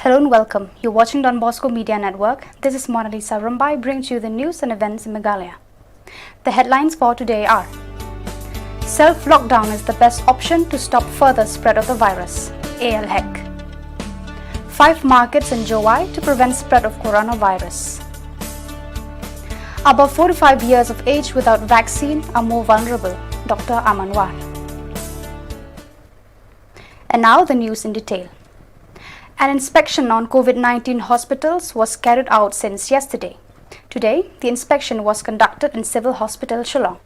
Hello and welcome. You're watching Don Bosco Media Network. This is Mona Lisa Rumbai bringing you the news and events in Meghalaya. The headlines for today are: self-lockdown is the best option to stop further spread of the virus, ALHEC. 5 markets in Jowai to prevent spread of coronavirus. Above 45 years of age without vaccine are more vulnerable, Dr. Amanwar. And now the news in detail. An inspection on COVID-19 hospitals was carried out since yesterday. Today, the inspection was conducted in Civil Hospital Shillong.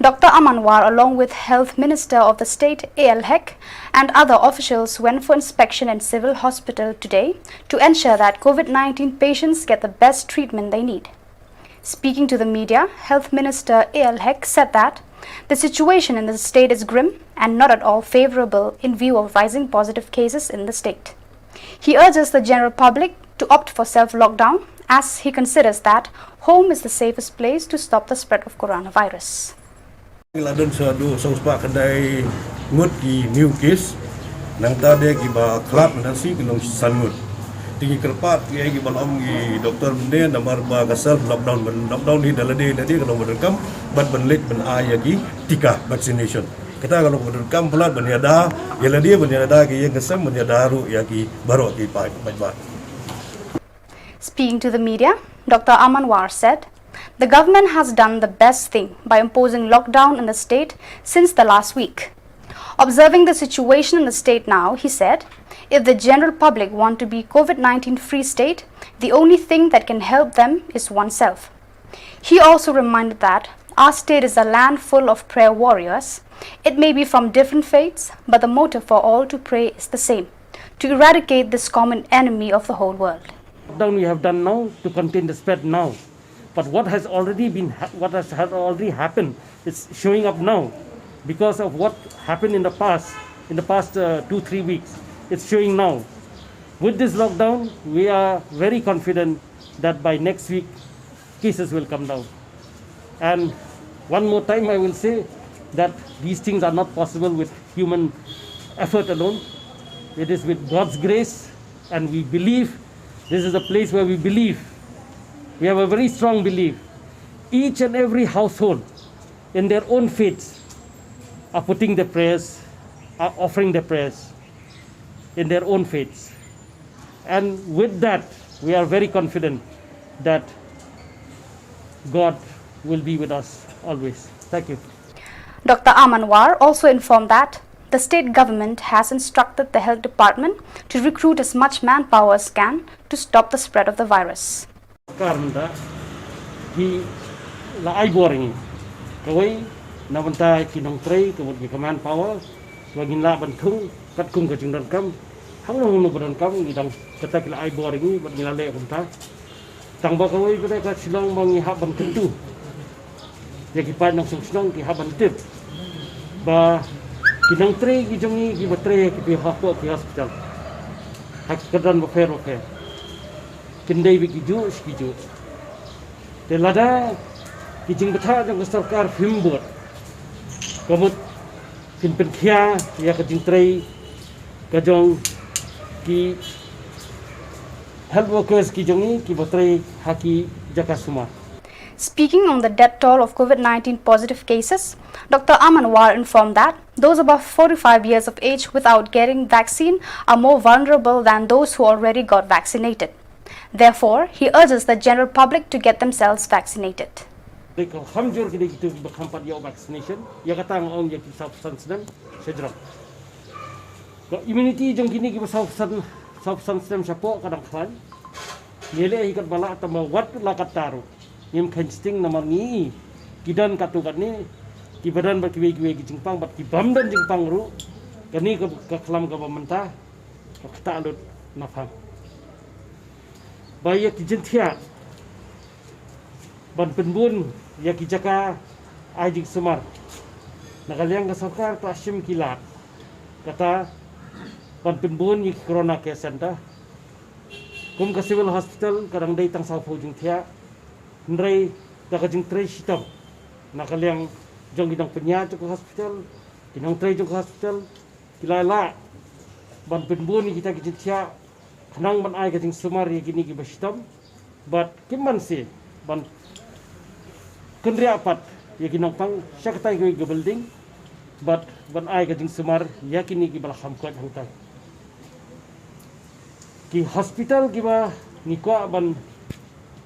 Dr. Amanwar, along with Health Minister of the state, ALHEC, and other officials went for inspection in Civil Hospital today to ensure that COVID-19 patients get the best treatment they need. Speaking to the media, Health Minister ALHEC said that the situation in the state is grim and not at all favorable in view of rising positive cases in the state. He urges the general public to opt for self-lockdown as he considers that home is the safest place to stop the spread of coronavirus. Ladan sadu sospa kedai ngut ki new case nang tade ki ba club nasi kinong sangut tinggi kerpat ki balom ki doktor bende namar ba ka self lockdown ni dalade tadi kalau berkam bat benlit ben aya ki tika vaccination kita kalau berkam pelat beniada yala dia beniada ki yang kesem beniada ru ya ki baru ki pai bat. Speaking to the media, Dr. Amanwar said the government has done the best thing by imposing lockdown in the state since the last week. Observing the situation in the state now, he said, if the general public want to be COVID-19 free state, the only thing that can help them is oneself. He also reminded that our state is a land full of prayer warriors. It may be from different faiths, but the motive for all to pray is the same, to eradicate this common enemy of the whole world. Lockdown we have done now to contain the spread now. But what has already happened is showing up now because of what happened in the past 2-3 weeks. It's showing now. With this lockdown, we are very confident that by next week, cases will come down. And one more time, I will say that these things are not possible with human effort alone. It is with God's grace, and we believe. This is a place where we believe. We have a very strong belief. Each and every household in their own faiths are putting their prayers, are offering their prayers in their own faiths. And with that, we are very confident that God will be with us always. Thank you. Dr. Amanwar also informed that the state government has instructed the health department to recruit as much manpower as can to stop the spread of the virus. Karena di laai boring kawai na banta kinong tray tungod gi command power wagin la bantung kat kung ka jingdan kam hangno no badan kam gidang kata laai boring bad ngilale banta tang ba kawai kada ka Shillong mangi haban tentu ya ki pan nang Shillong ki haban tip ba kinong tray gi jongi gi batre ki pi hospital hak kadan ba fair kendai begitu segitu. Telada kijing betah jang sarkar himbot. Kamut kin penkhia ya kijing tray kajong ki health workers kijong ni ki botray haki jakasuma. Speaking on the death toll of COVID-19 positive cases, Dr. Amanwar informed that those above 45 years of age without getting vaccine are more vulnerable than those who already got vaccinated. Therefore, he urges the general public to get themselves vaccinated. Hamjur kita itu berhampat ya vaccination, ya kata orang yang kita self-sustain sejauh. Kalau immunity jong kini kita self-sustain siapa kadang kawan, nilai ikat balak atau mawat lakat taru, yang kensting nama ni, kidan katukan ni, kibadan berkiwe-kiwe kicingpang, berkibam dan jingpang ru, kini ke kelam ke pemerintah, kita alut nafam. Baik kijentia ban penbun ya kijaka ajik semar nakaliang ka sarkar to asim kilat kata ban penbun ni corona care center kum ka civil hospital kadang dai tang sa phojing thia ndrei ta ka jing tre sitam nakaliang jong gidang penya to hospital kinong tre to hospital kilala ban penbun ni kita kijentia Kenang ban ai gating sumar ye gini gi bashitam, but kiman si ban kendria apat ye ginong pang syaktai gi building, but ban ai gating sumar ya kini gi balham ko hangtai. Ki hospital gi ba ni ko ban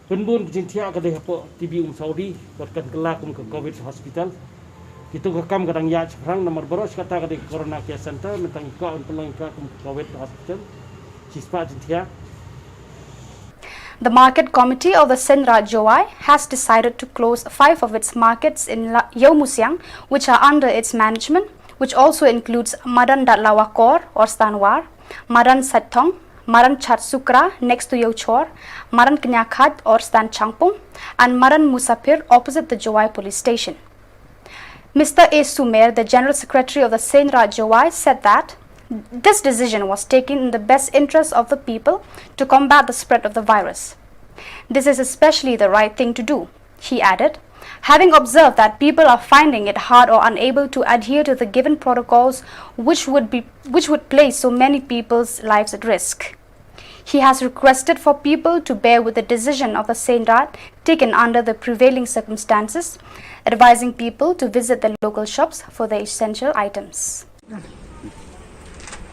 penbun jintia ka de po TB Saudi buat kan kelak ke COVID hospital. Kita kam kadang ya sekarang nomor boros kata ka de corona care center mentang ko on pelang ka COVID hospital. Cispa jintia. The market committee of the Senra Jowai has decided to close 5 of its markets in Yeomusiang, which are under its management, which also includes Madan Datlawakor or Stanwar, Madan Sattong, Maran Chatsukra next to Yochor, Maran Knyakat or Stan Changpung, and Maran Musapir opposite the Jowai police station. Mr. A. Sumer, the General Secretary of the Senra Jowai, said that this decision was taken in the best interest of the people to combat the spread of the virus. This is especially the right thing to do, he added, having observed that people are finding it hard or unable to adhere to the given protocols which would place so many people's lives at risk. He has requested for people to bear with the decision of the Senra taken under the prevailing circumstances, advising people to visit the local shops for the essential items.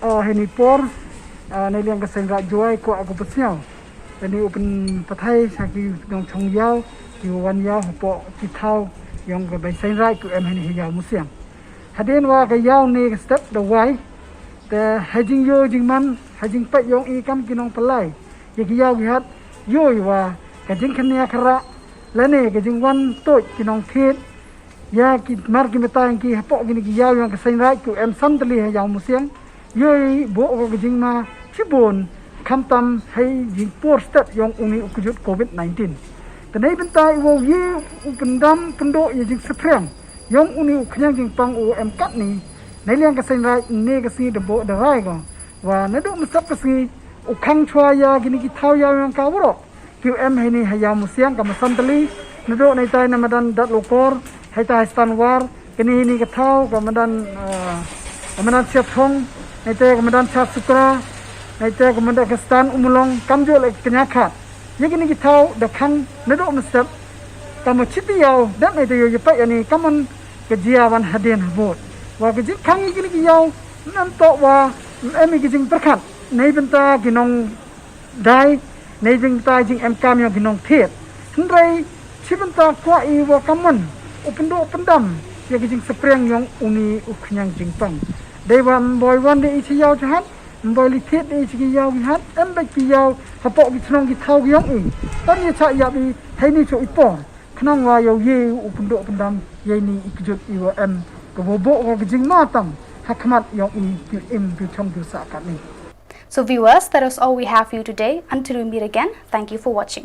Ini por niliang ke Senra Jowai ko aku pesiau. Ini open patai saki dong chong yao, ki wan yao po ki thau yang ke bai Senra ku em ini yao musiam. Hadin wa ke yao ni step the way the hajing yo jing man hajing pat yong I kam kinong pelai. Ye ki yao ki hat yo wa ke jing khania khara lane ke jing wan to kinong thit ya ki mar ki metang ki po gini ki yao yang ke Senra ku em samtali yao musiam. Yoi bo ko jing ma chibon kamtam hai jing por step yong uni ukujut COVID-19. Tanai bentai wo ye upendam pendo ye jing seprang yong uni uknyang jing pang u em kat ni nai liang ka Senra ne ka si de bo de rai go wa na do musap ka si ukang chwa ya gini ki thau ya yang ka woro ki em hai ni hayam musiang ka masantali na do nai tai na madan dat lokor hai tai stanwar kini ni ka thau ka madan siap thong Nete kemudian cat sukra, nete kemudian kestan umulong kamjo lek kenyakat. Ye gini kita dekang nedok mesep, kamu citi yau dan nete yo yepat yani kaman kejiawan hadian habot. Wa kejing kang gini yau nantok wa emi kejing perkat. Nei benta ginong dai, nei benta jing MK yang ginong thiet. Hendrai si benta kwa I wa kaman upendo pendam ye kejing sepreng yang uni uknyang jing pang. Dewa boy wan de ichi yau chahat, boy li thiet de ichi yau hat, em ba ki yau hapok ki thnong ki thau yong I. Tan ye cha ya bi hai ni chu ipo. Khnong wa yau ye upendo pendam ye ni ikjut I wa em ko bo ko jing ma tam hakmat yong I ki im ki chong ki sa kat ni. So viewers, that is all we have for you today. Until we meet again, thank you for watching.